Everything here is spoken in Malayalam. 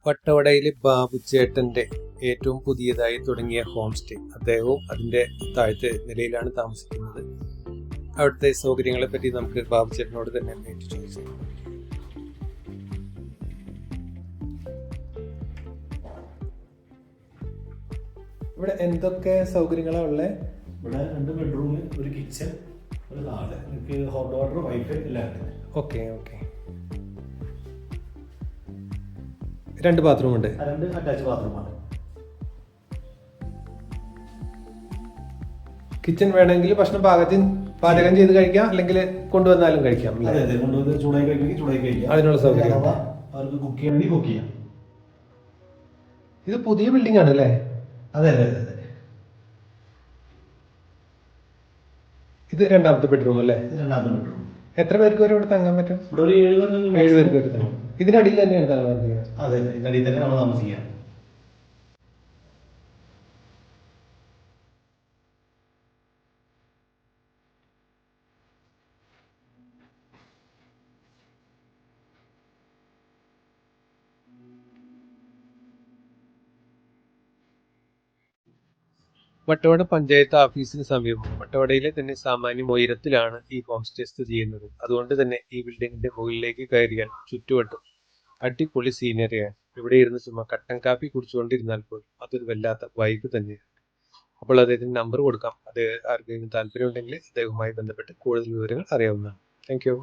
വട്ടവടയിൽ ബാബുച്ചേട്ടൻ്റെ ഏറ്റവും പുതിയതായി തുടങ്ങിയ ഹോം സ്റ്റേ. അദ്ദേഹവും അതിൻ്റെ താഴത്തെ നിലയിലാണ് താമസിക്കുന്നത്. അവിടുത്തെ സൗകര്യങ്ങളെ പറ്റി നമുക്ക് ബാബുച്ചേട്ടനോട് തന്നെ നേരിട്ട് ചോദിച്ചു. ഇവിടെ എന്തൊക്കെ സൗകര്യങ്ങളാണ് ഉള്ളത്? ഇവിടെ 2 ബെഡ്റൂം, ഒരു കിച്ചൺ, ഒരു ഹാള്, എനിക്ക് ഹോട്ട് വാട്ടർ, വൈഫൈ എല്ലാം ഉണ്ട്. ഓക്കെ. 2 ബാത്റൂം ഉണ്ട്. 2 അറ്റാച്ച് ബാത്റൂമാണ്. കിച്ചൺ വേണമെങ്കിൽ ഭക്ഷണം പാചകം ചെയ്ത് കഴിക്കാം, അല്ലെങ്കിൽ കൊണ്ടുവന്നാലും കഴിക്കാം. അതെ, കൊണ്ടുവന്ന് ചൂടായി കഴിക്കാം. അതിനുള്ള സൗകര്യം അവർക്ക് കുക്ക് ചെയ്യണമെങ്കിൽ കുക്ക് ചെയ്യാം. ഇത് പുതിയ ബിൽഡിംഗ് ആണ് അല്ലേ? അതെ. ഇത് 2ാമത്തെ ബെഡ്റൂം അല്ലേ? 2ാമത്തെ ബെഡ്റൂം. എത്ര പേർക്ക് വരെ ഇവിടെ തങ്ങാൻ പറ്റും? ഇവിടെ ഒരു 7 പേർക്ക് വരെ തങ്ങാം. ഇതിനടിയിൽ തന്നെയാണ് താമസിക്കുക? അതെ, ഇതിനടിയിൽ തന്നെ നമ്മൾ താമസിക്കുക. വട്ടവട പഞ്ചായത്ത് ഓഫീസിന് സമീപം വട്ടവടയിലെ തന്നെ സാമാന്യം ഉയരത്തിലാണ് ഈ ഹോം സ്റ്റേ സ്ഥിതി ചെയ്യുന്നത്. അതുകൊണ്ട് തന്നെ ഈ ബിൽഡിങ്ങിന്റെ മുകളിലേക്ക് കയറിയാൽ ചുറ്റുവട്ടം അടിപൊളി സീനറിയാണ്. ഇവിടെ ഇരുന്ന് ചുമ്മാ കട്ടൻ കാപ്പി കുടിച്ചുകൊണ്ടിരുന്നാൽ പോലും അതൊരു വല്ലാത്ത വൈബ് തന്നെയാണ്. അപ്പോൾ അദ്ദേഹത്തിന് നമ്പർ കൊടുക്കാം. അത് ആർക്കെങ്കിലും താല്പര്യമുണ്ടെങ്കിൽ അദ്ദേഹവുമായി ബന്ധപ്പെട്ട് കൂടുതൽ വിവരങ്ങൾ അറിയാവുന്നതാണ്. Thank you.